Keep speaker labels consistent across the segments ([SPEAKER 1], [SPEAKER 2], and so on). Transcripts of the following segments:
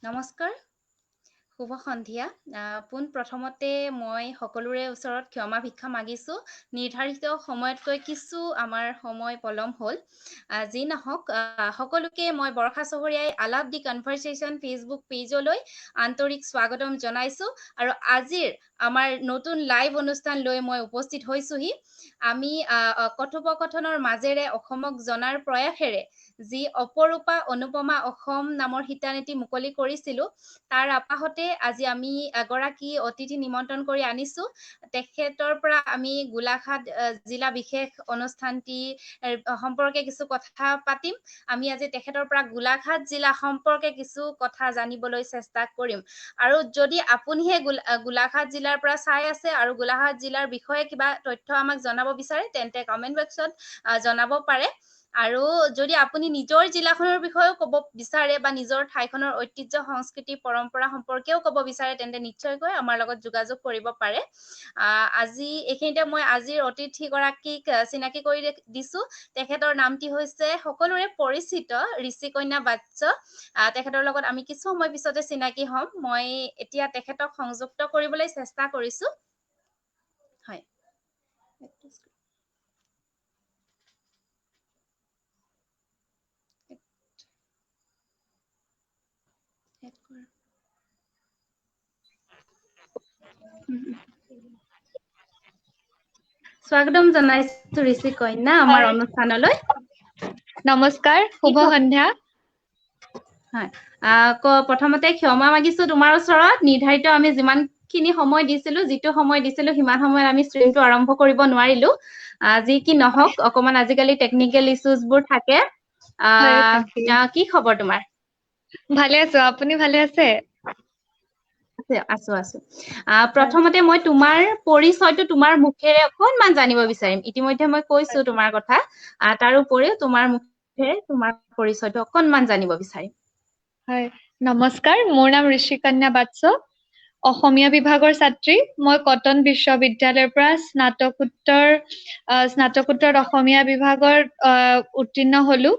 [SPEAKER 1] নমস্কাৰ, শুভ সন্ধিয়া। পোন প্ৰথমতে মই সকলোৰে ওচৰত ক্ষমা ভিক্ষা মাগিছোঁ। নিৰ্ধাৰিত সময়তকৈ কিছু আমাৰ সময় পলম হ'ল। যি নহওক, সকলোকে মই বৰষা চহৰীয়াই আলাপ দি কনভাৰচেশ্যন ফেচবুক পেজলৈ আন্তৰিক স্বাগতম জনাইছোঁ। আৰু আজিৰ আমাৰ নতুন লাইভ অনুষ্ঠান লৈ মই উপস্থিত হৈছোহি। আমি কথোপকথনৰ মাজেৰে অসমক জনাৰ প্ৰয়াসেৰে যি অপৰূপা অনুপমা অসম নামৰ শিতানীতি মুকলি কৰিছিলোঁ, তাৰ আপাহতে আজি আমি এগৰাকী অতিথি নিমন্ত্ৰণ কৰি আনিছোঁ। তেখেতৰ পৰা আমি গোলাঘাট জিলা বিশেষ অনুষ্ঠানটি সম্পৰ্কে কিছু কথা পাতিম। আমি আজি তেখেতৰ পৰা গোলাঘাট জিলা সম্পৰ্কে কিছু কথা জানিবলৈ চেষ্টা কৰিম। আৰু যদি আপুনিহে গোলাঘাট জিলাৰ পৰা চাই আছে আৰু গোলাঘাট জিলাৰ বিষয়ে কিবা তথ্য আমাক জনাব বিচাৰে, তেন্তে কমেণ্ট বক্সত জনাব পাৰে। আৰু যদি আপুনি নিজৰ জিলাখনৰ বিষয়েও ক'ব বিচাৰে বা নিজৰ ঠাইখনৰ ঐতিহ্য সংস্কৃতি পৰম্পৰা সম্পৰ্কেও ক'ব বিচাৰে, তেন্তে নিশ্চয়কৈ আমাৰ লগত যোগাযোগ কৰিব পাৰে। আজি এইখিনিতে মই আজিৰ অতিথিগৰাকীক চিনাকি কৰি দিছোঁ। তেখেতৰ নামটি হৈছে সকলোৰে পৰিচিত ঋষিকন্যা বাচ্চ। তেখেতৰ লগত আমি কিছু সময় পিছতে চিনাকি হ'ম। মই এতিয়া তেখেতক সংযুক্ত কৰিবলৈ চেষ্টা কৰিছোঁ। হয়, স্বাগতম জনাইছো ঋষিকন্যা আমাৰ অনুষ্ঠানলৈ।
[SPEAKER 2] নমস্কাৰ, শুভ সন্ধ্যা।
[SPEAKER 1] হয়, প্ৰথমতে ক্ষমা মাগিছো তোমাৰ ওচৰত। নিৰ্ধাৰিত আমি যিমানখিনি সময় দিছিলো, যিটো সময় দিছিলো, সিমান সময়ত আমি ষ্ট্ৰীমটো আৰম্ভ কৰিব নোৱাৰিলো। যি কি নহওক, অকমান আজিকালি টেকনিকেল ইছ্যুজবোৰ থাকে। কি খবৰ তোমাৰ?
[SPEAKER 2] ভালে আছো, আপুনি ভালে আছে?
[SPEAKER 1] আছো। প্ৰথমতে মই তোমাৰ পৰিচয়টো তোমাৰ মুখেৰে অকনমান জানিব বিচাৰিম। ইতিমধ্যে মই কৈছো তোমাৰ কথা। তাৰ উপৰিও তোমাৰ মুখেৰে তোমাৰ পৰিচয়টো অকনমান জানিব বিচাৰিম।
[SPEAKER 2] হয়, নমস্কাৰ, মোৰ নাম ঋষিকন্যা বাচ্চ। অসমীয়া বিভাগৰ ছাত্ৰী। মই কটন বিশ্ববিদ্যালয়ৰ পৰা স্নাতকোত্তৰত অসমীয়া বিভাগৰ উত্তীৰ্ণ হলো।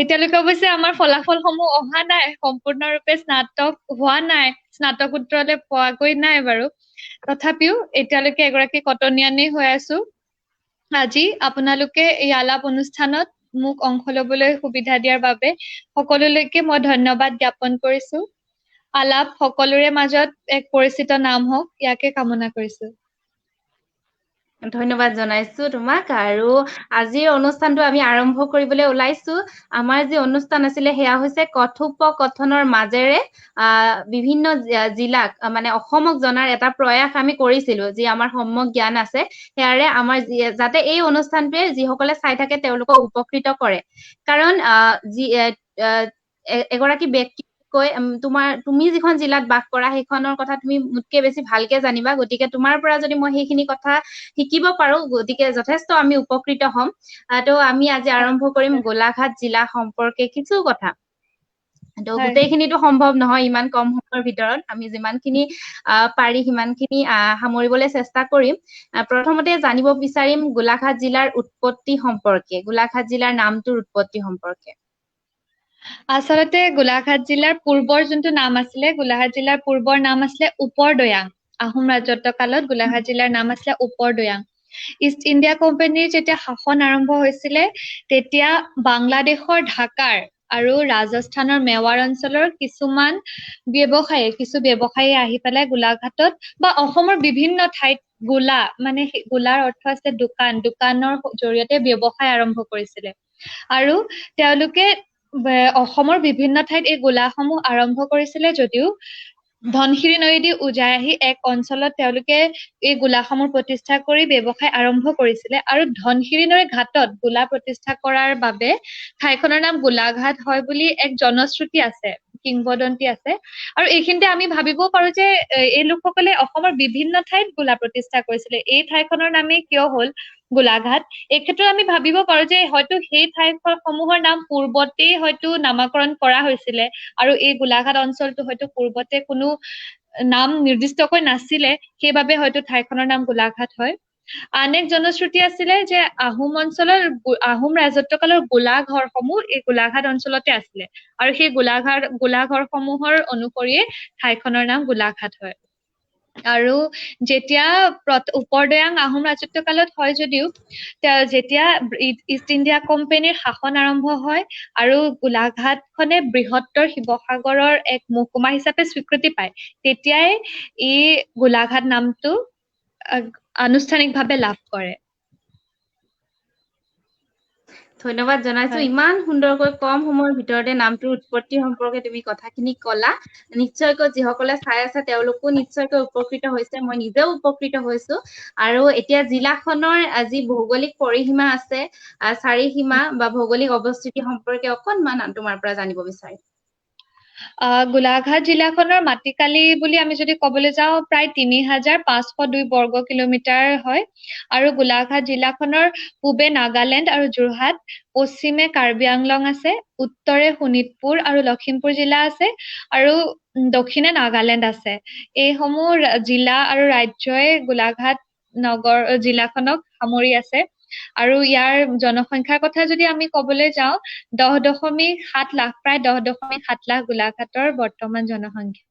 [SPEAKER 2] এতিয়ালৈকে অৱশ্যে আমাৰ ফলাফলসমূহ অহা নাই, সম্পূৰ্ণৰূপে স্নাতক হোৱা নাই, স্নাতকোত্তৰলৈ পোৱাগৈ নাই বাৰু। তথাপিও এতিয়ালৈকে এগৰাকী কটনিয়ানেই হৈ আছো। আজি আপোনালোকে এই আলাপ অনুষ্ঠানত মোক অংশ লবলৈ সুবিধা দিয়াৰ বাবে সকলোলৈকে মই ধন্যবাদ জ্ঞাপন কৰিছো। আলাপ সকলোৰে মাজত এক পৰিচিত নাম হওক, ইয়াকে কামনা কৰিছো।
[SPEAKER 1] ধন্যবাদ জনাইছো তোমাক। আৰু আজিৰ অনুষ্ঠানটো আমি আৰম্ভ কৰিবলৈ ওলাইছো। আমাৰ যি অনুষ্ঠান আছিলে সেয়া হৈছে কথোপকথনৰ মাজেৰে বিভিন্ন জিলাক মানে অসমক জনাৰ এটা প্ৰয়াস আমি কৰিছিলো। যি আমাৰ সম্যক জ্ঞান আছে, সেয়াৰে আমাৰ যাতে এই অনুষ্ঠানটোৱে যিসকলে চাই থাকে তেওঁলোকক উপকৃত কৰে। কাৰণ এগৰাকী ব্যক্তি কৈ তুমি যিখন জিলাত বাস কৰা সেইখনৰ কথা তুমি মোতকে বেছি ভালকে জানিবা। গতিকে তোমাৰ পৰা যদি মই সেইখিনি কথা শিকিব পাৰো, গতিকে যথেষ্ট আমি উপকৃত হ'ম। তো আমি আজি আৰম্ভ কৰিম গোলাঘাট জিলা সম্পৰ্কে কিছু কথা। তো গোটেইখিনিতো সম্ভৱ নহয় ইমান কম সময়ৰ ভিতৰত। আমি যিমানখিনি পাৰি সিমানখিনি সামৰিবলৈ চেষ্টা কৰিম। প্ৰথমতে জানিব বিচাৰিম গোলাঘাট জিলাৰ উৎপত্তি সম্পৰ্কে, গোলাঘাট জিলাৰ নামটোৰ উৎপত্তি সম্পৰ্কে।
[SPEAKER 2] আচলতে গোলাঘাট জিলাৰ পূৰ্বৰ যোনটো নাম আছিলে, গোলাঘাট জিলাৰ পূৰ্বৰ নাম আছিলে উপৰদৈয়াং। আহোম ৰাজত্ব কালত গোলাঘাট জিলাৰ নাম আছিলে উপৰদৈয়াং। ইষ্ট ইণ্ডিয়া কোম্পানীৰ যেতিয়া শাসন আৰম্ভ হৈছিলে, তেতিয়া বাংলাদেশৰ ঢাকাৰ আৰু ৰাজস্থানৰ মেৱাৰ অঞ্চলৰ কিছু ব্যৱসায়ী আহি পেলাই গোলাঘাটত বা অসমৰ বিভিন্ন ঠাইত গোলাৰ অৰ্থ আছে দোকানৰ জৰিয়তে ব্যৱসায় আৰম্ভ কৰিছিলে। আৰু তেওঁলোকে অসমৰ বিভিন্ন ঠাইত এই গোলাসমূহ আৰম্ভ কৰিছিলে যদিও ধনশিৰি নদী উজাই আহি এক অঞ্চলত তেওঁলোকে এই গোলাসমূহ প্ৰতিষ্ঠা কৰি ব্যৱসায় আৰম্ভ কৰিছিলে। আৰু ধনশিৰি নদীৰ ঘাটত গোলা প্ৰতিষ্ঠা কৰাৰ বাবে ঠাইখনৰ নাম গোলাঘাট হয় বুলি এক জনশ্ৰুতি আছে, কিংবদন্তি আছে। আৰু এইখিনিতে আমি ভাবিবও পাৰো যে এই লোকসকলে অসমৰ বিভিন্ন ঠাইত গোলা প্ৰতিষ্ঠা কৰিছিলে। এই ঠাইখনৰ নামেই কিয় হল গোলাঘাট, এই ক্ষেত্ৰত আমি ভাবিব পাৰো যে হয়তো সেই ঠাইসমূহৰ নাম পূৰ্বতেই হয়তো নামাকৰণ কৰা হৈছিলে। আৰু এই গোলাঘাট অঞ্চলটো হয়তো পূৰ্বতে কোনো নাম নিৰ্দিষ্টকৈ নাছিলে, সেইবাবে হয়তো ঠাইখনৰ নাম গোলাঘাট হয়। আন এক জনশ্ৰুতি আছিলে যে আহোম অঞ্চলৰ আহোম ৰাজত্বকালৰ গোলাঘৰসমূহ এই গোলাঘাট অঞ্চলতে আছিলে আৰু সেই গোলাঘৰসমূহৰ অনুসৰিয়ে ঠাইখনৰ নাম গোলাঘাট হয়। আৰু যেতিয়া উপৰদৈয়াং আহোম ৰাজত্বকালত হয় যদিও যেতিয়া ইষ্ট ইণ্ডিয়া কোম্পানীৰ শাসন আৰম্ভ হয় আৰু গোলাঘাটখনে বৃহত্তৰ শিৱসাগৰৰ এক মহকুমা হিচাপে স্বীকৃতি পায়, তেতিয়াই ই গোলাঘাট নামটো আনুষ্ঠানিকভাৱে লাভ কৰে।
[SPEAKER 1] ধন্যবাদ জনাইছো, ইমান সুন্দৰকৈ কম সময়ৰ ভিতৰতে নামটোৰ উৎপত্তি সম্পৰ্কে তুমি কথাখিনি কলা। নিশ্চয়কৈ যিসকলে চাই আছে তেওঁলোকো নিশ্চয়কৈ উপকৃত হৈছে, মই নিজেও উপকৃত হৈছো। আৰু এতিয়া জিলাখনৰ যি ভৌগোলিক পৰিসীমা আছে, চাৰিসীমা বা ভৌগোলিক অৱস্থিতি সম্পৰ্কে অকনমান তোমাৰ পৰা জানিব বিচাৰিম।
[SPEAKER 2] গোলাঘাট জিলাখনৰ মাটিকালি বুলি আমি যদি ক'বলৈ যাওঁ প্ৰায় ৩,৫০২ বৰ্গ কিলোমিটাৰ হয়। আৰু গোলাঘাট জিলাখনৰ পূবে নাগালেণ্ড আৰু যোৰহাট, পশ্চিমে কাৰ্বি আংলং আছে, উত্তৰে শোণিতপুৰ আৰু লখিমপুৰ জিলা আছে, আৰু দক্ষিণে নাগালেণ্ড আছে। এইসমূহ জিলা আৰু ৰাজ্যই গোলাঘাট জিলাখনক সামৰি আছে। আৰু ইয়াৰ জনসংখ্যাৰ কথা যদি আমি ক'বলৈ যাওঁ 10.7 লাখ, প্ৰায় 10.7 লাখ গোলাঘাটৰ বৰ্তমান জনসংখ্যা।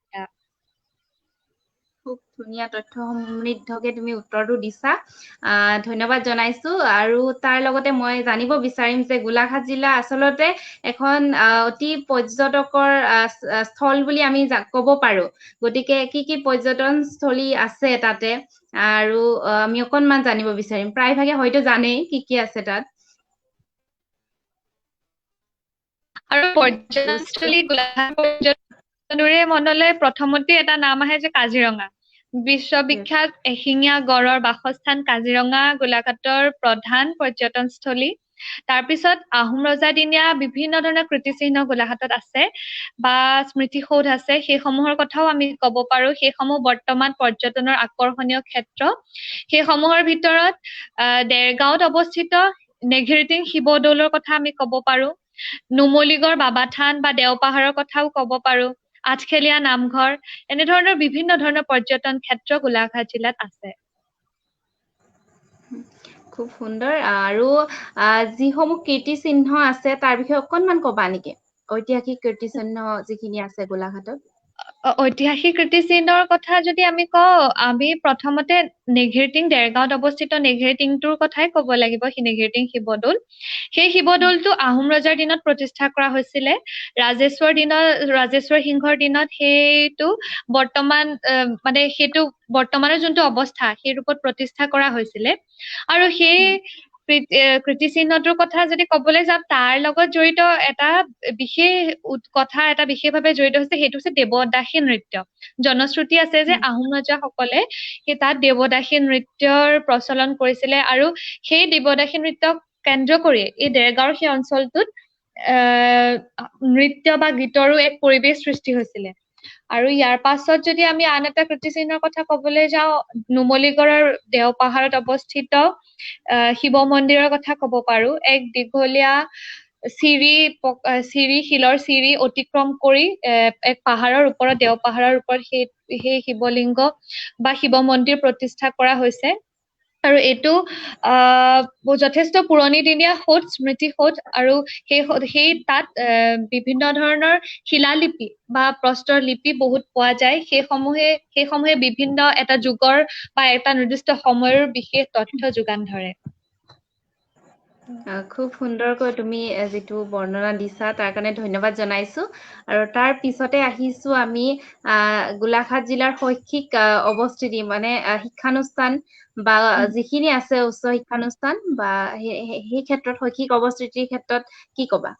[SPEAKER 1] খুব ধুনীয়া তথ্য সমৃদ্ধকে তুমি উত্তৰটো দিছা, ধন্যবাদ জনাইছো। আৰু তাৰ লগতে মই জানিব বিচাৰিম যে গোলাঘাট জিলা আচলতে এখন অতি পৰ্যটকৰ স্থল বুলি আমি ক'ব পাৰো। গতিকে কি কি পৰ্যটনস্থলী আছে তাতে, আৰু আমি অকনমান জানিব বিচাৰিম। প্ৰায়ভাগে হয়তো জানেই কি কি আছে তাত।
[SPEAKER 2] আৰু পৰ্যটনস্থলী গোলাঘাট পৰ্যটনৰে মনলৈ প্ৰথমতে এটা নাম আহে যে কাজিৰঙা। বিশ্ববিখ্যাত এশিঙীয়া গড়ৰ বাসস্থান কাজিৰঙা গোলাঘাটৰ প্ৰধান পৰ্যটনস্থলী। তাৰপিছত আহোম ৰজাদিনীয়া বিভিন্ন ধৰণৰ কীৰ্তিচিহ্ন গোলাঘাটত আছে বা স্মৃতিসৌধ আছে, সেইসমূহৰ কথাও আমি ক'ব পাৰো। সেইসমূহ বৰ্তমান পৰ্যটনৰ আকৰ্ষণীয় ক্ষেত্ৰ। সেইসমূহৰ ভিতৰত দেৰগাঁৱত অৱস্থিত নেঘেৰিটিং শিৱদৌলৰ কথা আমি ক'ব পাৰো। নুমলীগড় বাবা থান বা দেওপাহাৰৰ কথাও ক'ব পাৰো। আঠখেলীয়া নামঘৰ, এনেধৰণৰ বিভিন্ন ধৰণৰ পৰ্যটন ক্ষেত্ৰ গোলাঘাট জিলাত আছে।
[SPEAKER 1] খুব সুন্দৰ। আৰু যিসমূহ কীৰ্তিচিহ্ন আছে তাৰ বিষয়ে অকনমান কবা নেকি? ঐতিহাসিক কীৰ্তিচিহ্ন যিখিনি আছে গোলাঘাটত।
[SPEAKER 2] ঐতিহাসিক কীৰ্তিচিহ্নৰ কথা যদি আমি কওঁ, আমি প্ৰথমতে নেঘেৰিটিং দেৰগাঁৱত অৱস্থিত নেঘেৰিটিংটোৰ কথাই ক'ব লাগিব। নেঘেৰিটিং শিৱদৌল, সেই শিৱদৌলটো আহোম ৰজাৰ দিনত প্ৰতিষ্ঠা কৰা হৈছিলে। ৰাজেশ্বৰ সিংহৰ দিনত সেইটো বৰ্তমানৰ যোনটো অৱস্থা সেই ৰূপত প্ৰতিষ্ঠা কৰা হৈছিলে। আৰু সেই কীৰ্তিচিহ্নটোৰ কথা যদি ক'বলৈ যাওঁ, তাৰ লগত জড়িত এটা বিশেষভাৱে জড়িত হৈছে, সেইটো হৈছে দেৱদাসী নৃত্য। জনশ্ৰুতি আছে যে আহোম ৰজাসকলে সেই তাত দেৱদাসী নৃত্যৰ প্ৰচলন কৰিছিলে, আৰু সেই দেৱদাসী নৃত্যক কেন্দ্ৰ কৰি এই দেৰগাঁৱৰ সেই অঞ্চলটোত নৃত্য বা গীতৰো এক পৰিৱেশ সৃষ্টি হৈছিলে। আৰু ইয়াৰ পাছত যদি আমি আন এটা কীৰ্তিচিহ্নৰ কথা ক'বলৈ যাওঁ, নুমলীগড়ৰ দেওপাহাৰত অৱস্থিত শিৱ মন্দিৰৰ কথা ক'ব পাৰো। এক দীঘলীয়া শিলৰ চিৰি অতিক্ৰম কৰি এক পাহাৰৰ ওপৰত, দেওপাহাৰৰ ওপৰত সেই শিৱলিংগ বা শিৱ মন্দিৰ প্ৰতিষ্ঠা কৰা হৈছে। আৰু এইটো যথেষ্ট পুৰণিদিনীয়া স্মৃতিসৌধ। আৰু সেই তাত বিভিন্ন ধৰণৰ শিলালিপি বা প্ৰস্তৰ লিপি বহুত পোৱা যায়। সেইসমূহে বিভিন্ন এটা যুগৰ বা এটা নিৰ্দিষ্ট সময়ৰ বিশেষ তথ্য যোগান ধৰে।
[SPEAKER 1] খুব সুন্দৰকৈ তুমি যিটো বৰ্ণনা দিছা তাৰ কাৰণে ধন্যবাদ জনাইছো। আৰু তাৰ পিছতে আহিছো আমি গোলাঘাট জিলাৰ শৈক্ষিক অৱস্থিতি, মানে শিক্ষানুষ্ঠান বা যিখিনি আছে উচ্চ শিক্ষানুষ্ঠান, বা সেই ক্ষেত্ৰত শৈক্ষিক অৱস্থিতিৰ ক্ষেত্ৰত কি কবা?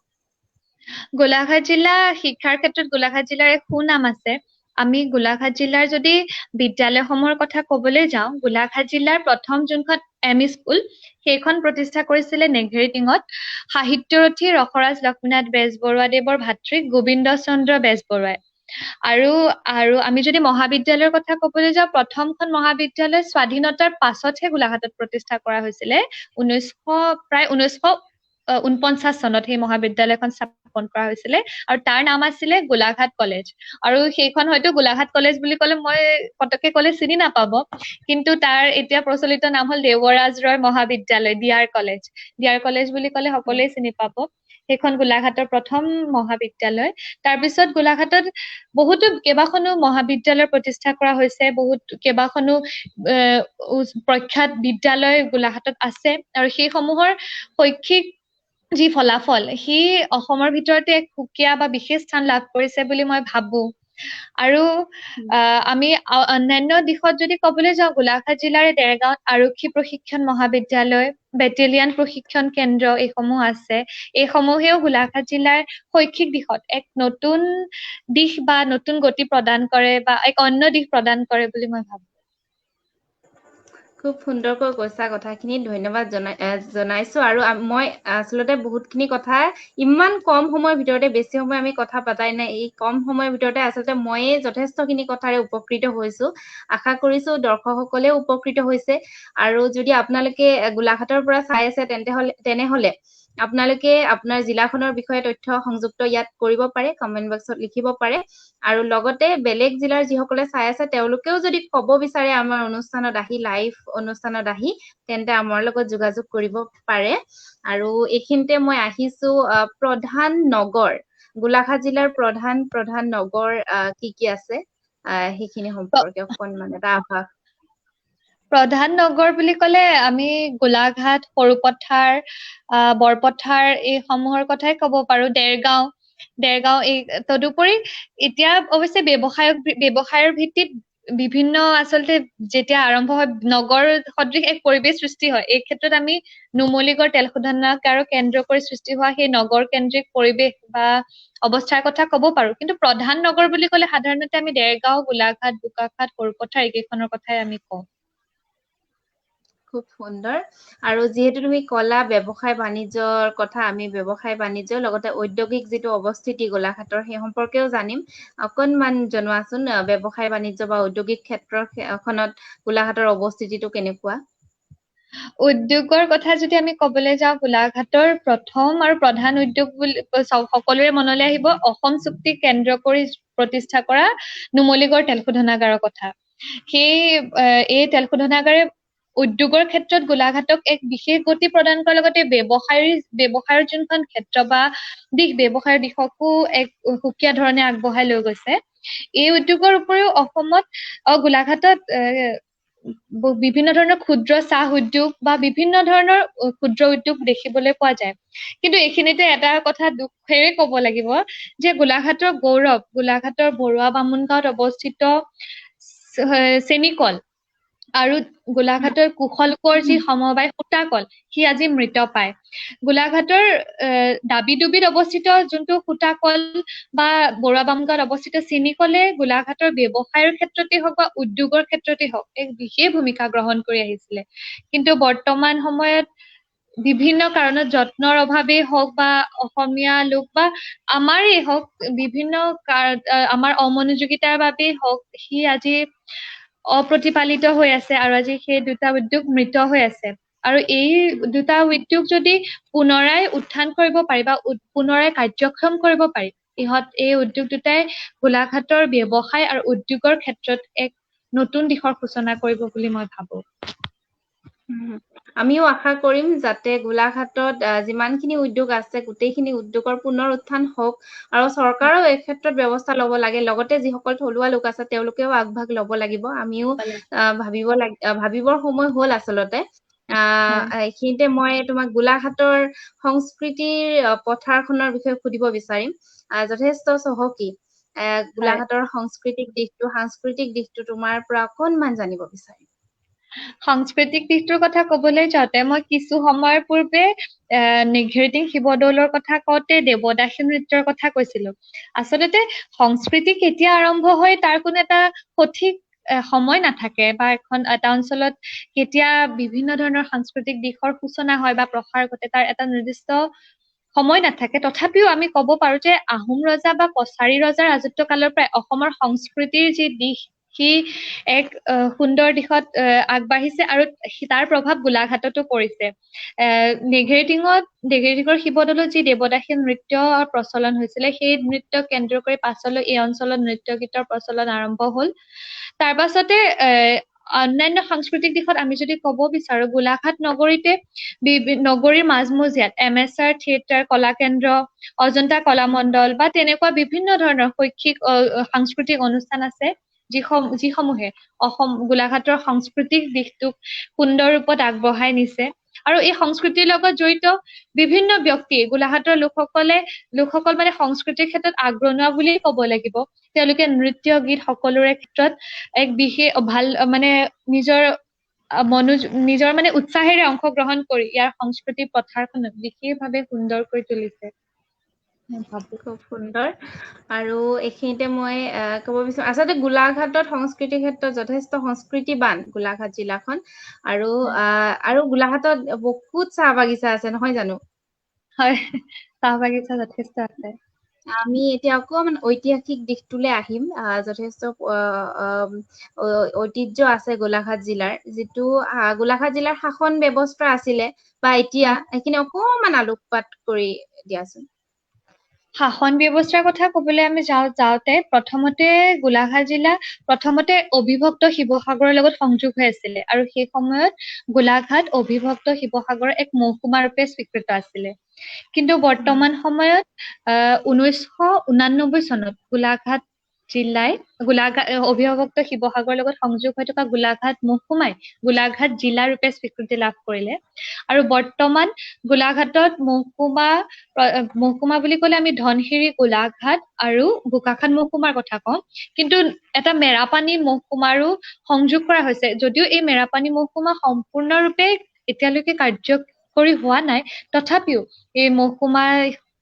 [SPEAKER 2] গোলাঘাট জিলা শিক্ষাৰ ক্ষেত্ৰত গোলাঘাট জিলাৰ এক সুনাম আছে। আমি গোলাঘাট জিলাৰ যদি বিদ্যালয়সমূহৰ কথা ক'বলৈ যাওঁ, গোলাঘাট জিলাৰ প্ৰথম যোনখন এম.ই. স্কুল সেইখন প্ৰতিষ্ঠা কৰিছিলে নেঘেৰিটিঙত সাহিত্যৰথী ৰসৰাজ লক্ষ্মীনাথ বেজবৰুৱাদেৱৰ ভাতৃ গোবিন্দ চন্দ্ৰ বেজবৰুৱাই। আৰু আমি যদি মহাবিদ্যালয়ৰ কথা ক'বলৈ যাওঁ, প্ৰথমখন মহাবিদ্যালয় স্বাধীনতাৰ পাছতহে গোলাঘাটত প্ৰতিষ্ঠা কৰা হৈছিলে, প্ৰায় 1900 1949 চনত সেই মহাবিদ্যালয়খন স্থাপন কৰা হৈছিলে আৰু তাৰ নাম আছিলে গোলাঘাট কলেজ আৰু সেইখন হয়তো গোলাঘাট কলেজ বুলি ক'লে মই পতকে ক'লে চিনি নাপাব কিন্তু তাৰ এতিয়া প্ৰচলিত নাম হ'ল দেৱৰাজ ৰয় মহাবিদ্যালয় ডিআৰ কলেজ বুলি ক'লে সকলোৱে চিনি পাব সেইখন গোলাঘাটৰ প্ৰথম মহাবিদ্যালয় তাৰপিছত গোলাঘাটত বহুতো কেইবাখনো মহাবিদ্যালয় প্ৰতিষ্ঠা কৰা হৈছে কেইবাখনো প্ৰখ্যাত বিদ্যালয় গোলাঘাটত আছে আৰু সেই সমূহৰ শৈক্ষিক যি ফলাফল সি অসমৰ ভিতৰতে এক সুকীয়া বা বিশেষ স্থান লাভ কৰিছে বুলি মই ভাবো আৰু আমি অন্যান্য দিশত যদি ক'বলৈ যাওঁ গোলাঘাট জিলাৰ দেৰগাঁৱত আৰক্ষী প্ৰশিক্ষণ মহাবিদ্যালয় বেটেলিয়ান প্ৰশিক্ষণ কেন্দ্ৰ এইসমূহ আছে এইসমূহেও গোলাঘাট জিলাৰ শৈক্ষিক দিশত এক নতুন দিশ বা নতুন গতি প্ৰদান কৰে বা এক অন্য দিশ প্ৰদান কৰে বুলি মই ভাবো
[SPEAKER 1] খুব সুন্দৰকৈ কৈছা কথাখিনি ধন্যবাদ জনাইছো আৰু মই আচলতে বহুতখিনি কথা ইমান কম সময়ৰ ভিতৰতে বেছি সময় আমি কথা পাতাই নাই এই কম সময়ৰ ভিতৰতে আচলতে ময়ে যথেষ্টখিনি কথাৰে উপকৃত হৈছো আশা কৰিছো দৰ্শকসকলেও উপকৃত হৈছে আৰু যদি আপোনালোকে গোলাঘাটৰ পৰা চাই আছে তেনেহলে আপোনালোকে আপোনাৰ জিলাখনৰ বিষয়ে তথ্য সংযুক্ত ইয়াত কৰিব পাৰে কমেন্ট বক্সত লিখিব পাৰে আৰু লগতে বেলেগ জিলাৰ যিসকলে চাই আছে তেওঁলোকেও যদি ক'ব বিচাৰে আমাৰ অনুষ্ঠানত আহি লাইভ অনুষ্ঠানত আহি তেন্তে আমাৰ লগত যোগাযোগ কৰিব পাৰে আৰু এইখিনিতে মই আহিছো প্ৰধান নগৰ গোলাঘাট জিলাৰ প্ৰধান নগৰ কি আছে সেইখিনি সম্পৰ্কে অকণমান এটা আভাস
[SPEAKER 2] প্ৰধান নগৰ বুলি ক'লে আমি গোলাঘাট সৰুপথাৰ বৰপথাৰ এই সমূহৰ কথাই ক'ব পাৰো দেৰগাঁও এই তদুপৰি এতিয়া অৱশ্যে ব্যৱসায়ৰ ভিত্তিত বিভিন্ন আচলতে যেতিয়া আৰম্ভ হয় নগৰ সদৃশ এক পৰিৱেশ সৃষ্টি হয় এই ক্ষেত্ৰত আমি নুমলীগড় তেল শোধনাগাৰক কেন্দ্ৰ কৰি সৃষ্টি হোৱা সেই নগৰ কেন্দ্ৰিক পৰিৱেশ বা অৱস্থাৰ কথা ক'ব পাৰো কিন্তু প্ৰধান নগৰ বুলি ক'লে সাধাৰণতে আমি দেৰগাঁও গোলাঘাট বোকাখাট সৰুপথাৰ এইকেইখনৰ কথাই আমি কওঁ
[SPEAKER 1] খুব সুন্দৰ আৰু যিহেতু তুমি কলা ব্যৱসায় বাণিজ্যৰ কথা আমি ব্যৱসায় বাণিজ্য লগতে ঔদ্যোগিক যিটো অৱস্থিতি গোলাঘাটৰ সেই সম্পৰ্কেও জানিম অকণমান জনোৱাচোন ব্যৱসায় বাণিজ্য বা ঔদ্যোগিক ক্ষেত্ৰখনত গোলাঘাটৰ অৱস্থিতিটো কেনেকুৱা
[SPEAKER 2] উদ্যোগৰ কথা যদি আমি ক'বলৈ যাওঁ গোলাঘাটৰ প্ৰথম আৰু প্ৰধান উদ্যোগ বুলি সকলোৰে মনলৈ আহিব অসম চুক্তি কেন্দ্ৰ কৰি প্ৰতিষ্ঠা কৰা নুমলীগড় তেল শোধনাগাৰৰ কথা সেই এই তেল শোধনাগাৰে উদ্যোগৰ ক্ষেত্ৰত গোলাঘাটক এক বিশেষ গতি প্ৰদান কৰাৰ লগতে ব্যৱসায়ৰ যোনখন ক্ষেত্ৰ বা ব্যৱসায়ৰ দিশকো এক সুকীয়া ধৰণে আগবঢ়াই লৈ গৈছে এই উদ্যোগৰ উপৰিও অসমত গোলাঘাটত বিভিন্ন ধৰণৰ ক্ষুদ্ৰ চাহ উদ্যোগ বা বিভিন্ন ধৰণৰ ক্ষুদ্ৰ উদ্যোগ দেখিবলৈ পোৱা যায় কিন্তু এইখিনিতে এটা কথা দুখেৰে ক'ব লাগিব যে গোলাঘাটৰ গৌৰৱ গোলাঘাটৰ বৰুৱা বামুণ গাঁৱত অৱস্থিত চেনিকল আৰু গোলাঘাটৰ কুশলকোঁৱৰ যি সমবায় সূতাকল সি আজি মৃতপ্ৰায় গোলাঘাটৰ দাবিডুবিত অৱস্থিত যোনটো সূতাকল বা বৰুৱা বামুণ গাঁৱত অৱস্থিত চেনিকলে গোলাঘাটৰ ব্যৱসায়ৰ ক্ষেত্ৰতে হওক বা উদ্যোগৰ ক্ষেত্ৰতে হওক এক বিশেষ ভূমিকা গ্ৰহণ কৰি আহিছিলে কিন্তু বৰ্তমান সময়ত বিভিন্ন কাৰণত যত্নৰ অভাৱেই হওক বা অসমীয়া লোক বা আমাৰেই হওক বিভিন্ন আমাৰ অমনোযোগিতাৰ বাবেই হওক সি আজি অপ্ৰতিপালিত হৈ আছে আৰু আজি সেই দুটা উদ্যোগ মৃত হৈ আছে আৰু এই দুটা উদ্যোগ যদি পুনৰাই উত্থান কৰিব পাৰি বা পুনৰাই কাৰ্যক্ষম কৰিব পাৰি এই উদ্যোগ দুটাই গোলাঘাটৰ ব্যৱসায় আৰু উদ্যোগৰ ক্ষেত্ৰত এক নতুন দিশৰ সূচনা কৰিব বুলি মই ভাবো
[SPEAKER 1] আমিও আশা কৰিম যাতে গোলাঘাটত যিমানখিনি উদ্যোগ আছে গোটেইখিনি উদ্যোগৰ পুনৰ উত্থান হওক আৰু চৰকাৰেও এই ক্ষেত্ৰত ব্যৱস্থা ল'ব লাগে লগতে যিসকল থলুৱা লোক আছে তেওঁলোকেও আগভাগ ল'ব লাগিব আমিও ভাবিবৰ সময় হ'ল আচলতে এইখিনিতে মই তোমাক গোলাঘাটৰ সংস্কৃতিৰ পথাৰখনৰ বিষয়ে সুধিব বিচাৰিম যথেষ্ট চহকী গোলাঘাটৰ সাংস্কৃতিক দিশটো তোমাৰ পৰা অকণমান জানিব বিচাৰিম
[SPEAKER 2] সাংস্কৃতিক দিশটোৰ কথা ক'বলৈ যাওঁতে মই কিছু সময়ৰ পূৰ্বে নিঘেৰিটিং শিৱদৌলৰ কথা কওঁতে দেৱদাসী নৃত্যৰ কথা কৈছিলো আচলতে সংস্কৃতি কেতিয়া আৰম্ভ হয় তাৰ কোনো এটা সঠিক সময় নাথাকে বা এটা অঞ্চলত কেতিয়া বিভিন্ন ধৰণৰ সাংস্কৃতিক দিশৰ সূচনা হয় বা প্ৰসাৰ ঘটে তাৰ এটা নিৰ্দিষ্ট সময় নাথাকে তথাপিও আমি ক'ব পাৰো যে আহোম ৰজা বা কছাৰী ৰজাৰ ৰাজত্ব কালৰ পৰাই অসমৰ সংস্কৃতিৰ যি দিশ সি এক সুন্দৰ দিশত আগবাঢ়িছে আৰু তাৰ প্ৰভাৱ গোলাঘাটতো পৰিছে। নেঘেৰিটিঙৰ শিৱদৌলত যি দেৱদাসী নৃত্যৰ প্ৰচলন হৈছিলে, সেই নৃত্য কেন্দ্ৰ কৰি পাছলৈ এই অঞ্চলত নৃত্য গীতৰ প্ৰচলন আৰম্ভ হ'ল। তাৰ পাছতে অন্যান্য সাংস্কৃতিক দিশত আমি যদি ক'ব বিচাৰো, গোলাঘাট নগৰীতে নগৰীৰ মাজমজিয়াত MSR থিয়েটাৰ কলাকেন্দ্ৰ, অজন্তা কলামণ্ডল বা তেনেকুৱা বিভিন্ন ধৰণৰ শৈক্ষিক সাংস্কৃতিক অনুষ্ঠান আছে, যিসমূহে গোলাঘাটৰ সাংস্কৃতিক দিশটোক সুন্দৰ ৰূপত আগবঢ়াই নিছে। আৰু এই সংস্কৃতিৰ লগত জড়িত বিভিন্ন ব্যক্তি, গোলাঘাটৰ লোকসকল মানে সংস্কৃতিৰ ক্ষেত্ৰত আগৰণুৱা বুলিয়ে ক'ব লাগিব। তেওঁলোকে নৃত্য গীত সকলোৰে ক্ষেত্ৰত এক বিশেষ ভাল মানে নিজৰ মানে উৎসাহেৰে অংশগ্ৰহণ কৰি ইয়াৰ সংস্কৃতি পথাৰখনক বিশেষভাৱে সুন্দৰ কৰি তুলিছে।
[SPEAKER 1] খুব সুন্দৰ। আৰু এইখিনিতে মই ক'ব বিচাৰো, আচলতে গোলাঘাটত সংস্কৃতিৰ ক্ষেত্ৰত যথেষ্ট সংস্কৃতিবান গোলাঘাট জিলাখন। আৰু গোলাঘাটত বহুত চাহ বাগিচা আছে, নহয় জানো?
[SPEAKER 2] হয়, চাহ বাগিচা যথেষ্ট আছে।
[SPEAKER 1] আমি এতিয়া অকমান ঐতিহাসিক দিশটোলৈ আহিম। যথেষ্ট ঐতিহ্য আছে গোলাঘাট জিলাৰ, যিটো গোলাঘাট জিলাৰ শাসন ব্যৱস্থা আছিলে বা এতিয়া, সেইখিনি অকমান আলোকপাত কৰি দিয়াচোন।
[SPEAKER 2] শাসন ব্যৱস্থাৰ কথা কবলৈ আমি যাওঁতে প্ৰথমতে গোলাঘাট জিলা অবিভক্ত শিৱসাগৰৰ লগত সংযোগ হৈ আছিলে, আৰু সেই সময়ত গোলাঘাট অবিভক্ত শিৱসাগৰৰ এক মহকুমা ৰূপে স্বীকৃত আছিলে। কিন্তু বৰ্তমান সময়ত 1989 চনত গোলাঘাট অবিভক্ত শিৱসাগৰৰ লগত সংযোগ হৈ থকা গোলাঘাট মহকুমাই গোলাঘাট জিলা ৰূপে স্বীকৃতি লাভ কৰিলে। আৰু বৰ্তমান গোলাঘাটত মহকুমা বুলি ক'লে আমি ধনশিৰি, গোলাঘাট আৰু বোকাখাত মহকুমাৰ কথা কওঁ। কিন্তু এটা মেৰাপানী মহকুমাৰো সংযোগ কৰা হৈছে, যদিও এই মেৰাপানী মহকুমা সম্পূৰ্ণৰূপে এতিয়ালৈকে কাৰ্যকৰী হোৱা নাই, তথাপিও এই মহকুমা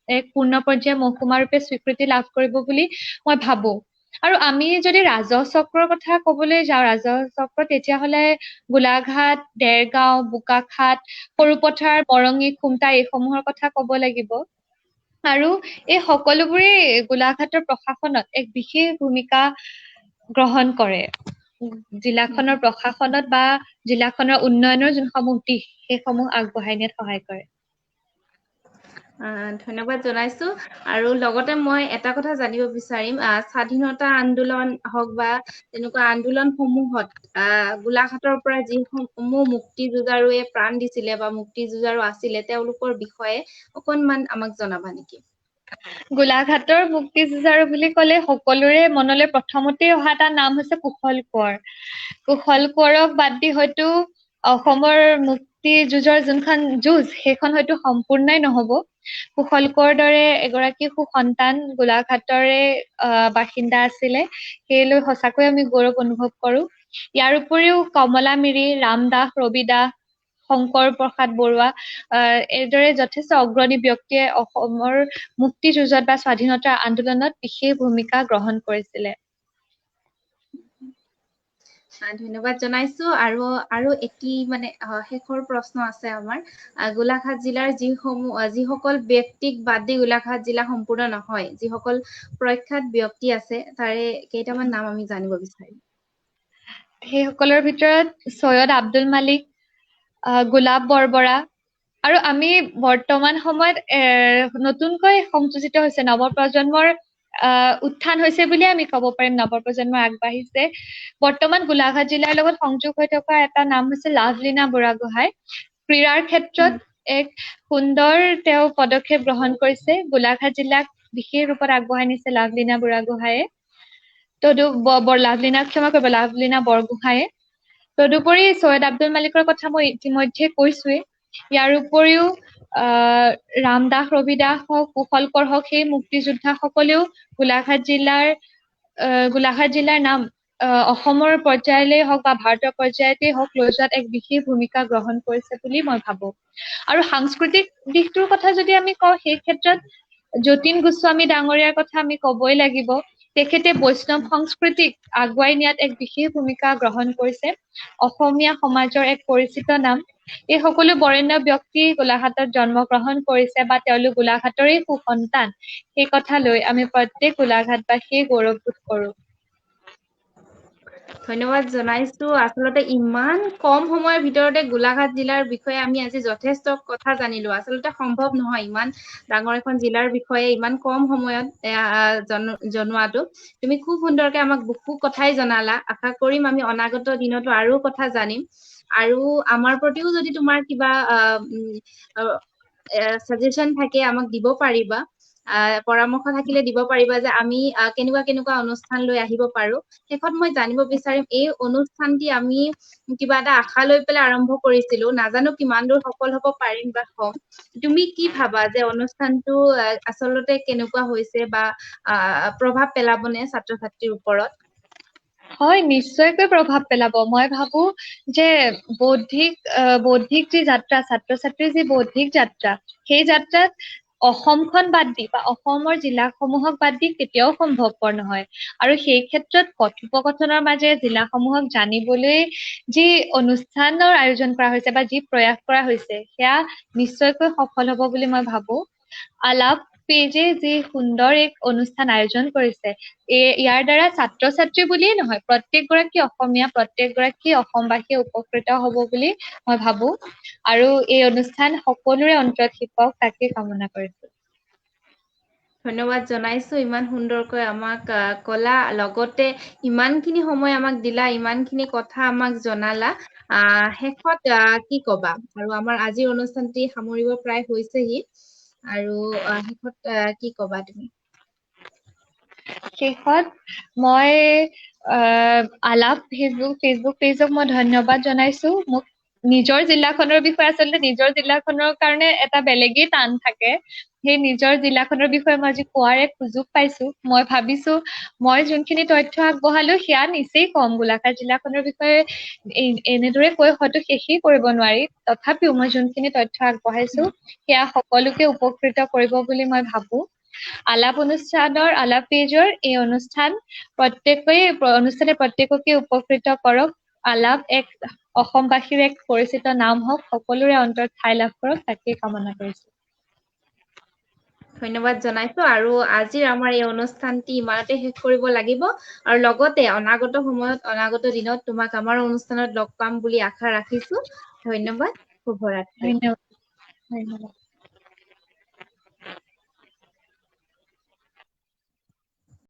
[SPEAKER 2] এক পূৰ্ণ পৰ্যায়ৰ মহকুমা ৰূপে স্বীকৃতি লাভ কৰিব বুলি মই ভাবো। আৰু আমি যদি ৰাজহ চক্ৰৰ কথা কবলৈ যাওঁ, তেতিয়াহলে গোলাঘাট, দেৰগাঁও, বোকাখাত, সৰুপথাৰ, বৰঙি, খুমটা এইসমূহৰ কথা কব লাগিব। আৰু এই সকলোবোৰেই গোলাঘাটৰ প্ৰশাসনত এক বিশেষ ভূমিকা গ্ৰহণ কৰে। জিলাখনৰ প্ৰশাসনত বা জিলাখনৰ উন্নয়নৰ যোনসমূহ দিশ, সেইসমূহ আগবঢ়াই নিয়াত সহায় কৰে।
[SPEAKER 1] ধন্যবাদ জনাইছো। আৰু লগতে মই এটা কথা জানিব বিচাৰিম, স্বাধীনতা আন্দোলন হওক বা তেনেকুৱা আন্দোলন সমূহত গোলাঘাটৰ পৰা যিসমূহ মুক্তি যুঁজাৰুৱে প্ৰাণ দিছিলে বা মুক্তি যুঁজাৰু আছিলে, তেওঁলোকৰ বিষয়ে অকনমান আমাক জনাবা নেকি?
[SPEAKER 2] গোলাঘাটৰ মুক্তি যুঁজাৰু বুলি ক'লে সকলোৰে মনলৈ প্ৰথমতে অহা এটা নাম হৈছে কুশল কোঁৱৰ। কুশল কোঁৱৰক বাদ দি হয়তো অসমৰ মুক্তি যুঁজৰ যোনখন যুঁজ, সেইখন হয়তো সম্পূৰ্ণই নহব। কুশল কোঁৱৰৰ দৰে এগৰাকী সুসন্তান গোলাঘাটৰে বাসিন্দা আছিলে, সেইলৈ সঁচাকৈ আমি গৌৰৱ অনুভৱ কৰো। ইয়াৰ উপৰিও কমলা মিৰি, ৰাম দাস, ৰবি দাস, শংকৰ প্ৰসাদ বৰুৱা এইদৰে যথেষ্ট অগ্ৰণী ব্যক্তিয়ে অসমৰ মুক্তি যুঁজত বা স্বাধীনতা আন্দোলনত বিশেষ ভূমিকা গ্ৰহণ কৰিছিলে।
[SPEAKER 1] ধন্যবাদ জনাইছো। আৰু এটি মানে শেষৰ প্ৰশ্ন আছে আমাৰ। গোলাঘাট জিলাৰ যিসকল ব্যক্তিক বাদ দি গোলাঘাট জিলা সম্পূৰ্ণ নহয়, যিসকল প্ৰখ্যাত ব্যক্তি আছে, তাৰে কেইটামান নাম আমি জানিব বিচাৰিম।
[SPEAKER 2] সেইসকলৰ ভিতৰত চৈয়দ আব্দুল মালিক, গোলাপ বৰবৰা, আৰু আমি বৰ্তমান সময়ত নতুনকৈ সংযোজিত হৈছে নৱপ্ৰজন্মৰ উত্থান হৈছে বুলিয়ে আমি ক'ব পাৰিম। নৱপ্ৰজন্ম আগবাঢ়িছে। বৰ্তমান গোলাঘাট জিলাৰ লগত সংযোগ হৈ থকা এটা নাম হৈছে লাভলীনা বুঢ়াগোহাঁই। ক্ৰীড়াৰ ক্ষেত্ৰত এক সুন্দৰ তেওঁ পদক্ষেপ গ্ৰহণ কৰিছে। গোলাঘাট জিলাক বিশেষ ৰূপত আগবঢ়াই নিছে লাভলীনা বুঢ়াগোহাঁইয়ে। লাভলীনা বৰগোহাঁইয়ে। তদুপৰি চৈয়দ আব্দুল মালিকৰ কথা মই ইতিমধ্যে কৈছোৱেই। ইয়াৰ উপৰিও ৰাম দাস, ৰবি দাস হওক, কুশল কোঁৱৰ হওক, সেই মুক্তিযোদ্ধা সকলেও গোলাঘাট জিলাৰ নাম অসমৰ পৰ্যায়লৈ হওক বা ভাৰতৰ পৰ্যায়তে হওক লৈ যোৱাত এক বিশেষ ভূমিকা গ্ৰহণ কৰিছে বুলি মই ভাবো। আৰু সাংস্কৃতিক দিশটোৰ কথা যদি আমি কওঁ, সেই ক্ষেত্ৰত যতীন গোস্বামী ডাঙৰীয়াৰ কথা আমি কবই লাগিব। তেখেতে বৈষ্ণৱ সংস্কৃতিক আগুৱাই নিয়াত এক বিশেষ ভূমিকা গ্ৰহণ কৰিছে। অসমীয়া সমাজৰ এক পৰিচিত নাম। এই সকলো বৰেণ্য ব্যক্তি গোলাঘাটত জন্মগ্ৰহণ কৰিছে বা তেওঁলোক গোলাঘাটৰে সুসন্তান। সেই কথা লৈ আমি প্ৰত্যেক গোলাঘাটবাসীয়ে গৌৰৱবোধ কৰো।
[SPEAKER 1] ধন্যবাদ জনাইছো। আচলতে ইমান কম সময়ৰ ভিতৰতে গোলাঘাট জিলাৰ বিষয়ে আমি আজি যথেষ্ট কথা জানিলো। আচলতে সম্ভৱ নহয় ইমান ডাঙৰ এখন জিলাৰ বিষয়ে ইমান কম সময়ত জনোৱাটো। তুমি খুব সুন্দৰকে আমাক বহু কথাই জনালা। আশা কৰিম আমি অনাগত দিনতো আৰু কথা জানিম। আৰু আমাৰ প্ৰতিও যদি তোমাৰ কিবা সাজেশন থাকে আমাক দিব পাৰিবা। পৰামৰ্শ থাকিলে দিব পাৰিবা যে আমি কেনেকুৱা অনুষ্ঠান লৈ আহিব পাৰো। শেষত মই জানিব বিচাৰিম এই অনুষ্ঠানটি আমি কিবা এটা আশা লৈ পেলাই আৰম্ভ কৰিছিলো, নাজানো কিমান দূৰ সফল হব পাৰিম বা হম। তুমি কি ভাবা যে অনুষ্ঠানটো আচলতে কেনেকুৱা হৈছে বা প্ৰভাৱ পেলাবনে ছাত্ৰ-ছাত্ৰীৰ ওপৰত?
[SPEAKER 2] হয়, নিশ্চয়কৈ প্ৰভাৱ পেলাব। মই ভাবো যে বৌদ্ধিক যি যাত্ৰা, ছাত্ৰ-ছাত্ৰীৰ যি বৌদ্ধিক যাত্ৰা, সেই যাত্ৰাত অসমখন বাদ দি বা অসমৰ জিলাসমূহক বাদ দি কেতিয়াও সম্ভৱপৰ নহয়। আৰু সেই ক্ষেত্ৰত কথোপকথনৰ মাজেৰে জিলাসমূহক জানিবলৈ যি অনুষ্ঠানৰ আয়োজন কৰা হৈছে বা যি প্ৰয়াস কৰা হৈছে, সেয়া নিশ্চয়কৈ সফল হব বুলি মই ভাবো। আলাপ পেজে যি সুন্দৰ এক অনুষ্ঠান আয়োজন কৰিছে, ইয়াৰ দ্বাৰা ছাত্ৰ-ছাত্ৰী বুলিয়ে নহয়, প্ৰত্যেকগৰাকী অসমীয়া, প্ৰত্যেকগৰাকী অসমবাসী উপকৃত হব বুলি মই ভাবো। আৰু এই অনুষ্ঠান সকলোৰে অন্তৰত শিকক, তাকে কামনা কৰিছো।
[SPEAKER 1] ধন্যবাদ জনাইছো ইমান সুন্দৰকৈ আমাক কলা, লগতে ইমানখিনি সময় আমাক দিলা, ইমানখিনি কথা আমাক জনালা। শেষত কি কবা? আৰু আমাৰ আজিৰ অনুষ্ঠানটি সামৰিব প্ৰায় হৈছেহি। আৰু শেষত কি কবা তুমি?
[SPEAKER 2] শেষত মই আলাপ ফেচবুক পেজক মই ধন্যবাদ জনাইছো। মোক নিজৰ জিলাখনৰ বিষয়ে, আচলতে নিজৰ জিলাখনৰ কাৰণে এটা বেলেগেই টান থাকে। সেই নিজৰ জিলাখনৰ বিষয়ে মই আজি কোৱাৰ এক সুযোগ পাইছো। মই ভাবিছো মই যোনখিনি তথ্য আগবঢ়ালো সেয়া নিচেই কম। গোলাঘাট জিলাখনৰ বিষয়ে এনেদৰে কৈ হয়তো শেষেই কৰিব নোৱাৰি। তথাপিও মই যোনখিনি তথ্য আগবঢ়াইছো সেয়া সকলোকে উপকৃত কৰিব বুলি মই ভাবো। আলাপ পেজৰ এই অনুষ্ঠানে প্ৰত্যেককে উপকৃত কৰক। আলাপ এক অসমবাসীৰ এক পৰিচিত নাম হওক, সকলোৰে অন্তৰত ঠাই লাভ কৰক, তাকেই কামনা কৰিছো।
[SPEAKER 1] ধন্যবাদ জনাইছো। আৰু আজিৰ আমাৰ এই অনুষ্ঠানটি ইমানতে শেষ কৰিব লাগিব। আৰু লগতে অনাগত সময়ত, অনাগত দিনত তোমাক আমাৰ অনুষ্ঠানত লগ পাম বুলি আশা ৰাখিছো। ধন্যবাদ, শুভৰাত্ৰি।
[SPEAKER 2] ধন্যবাদ।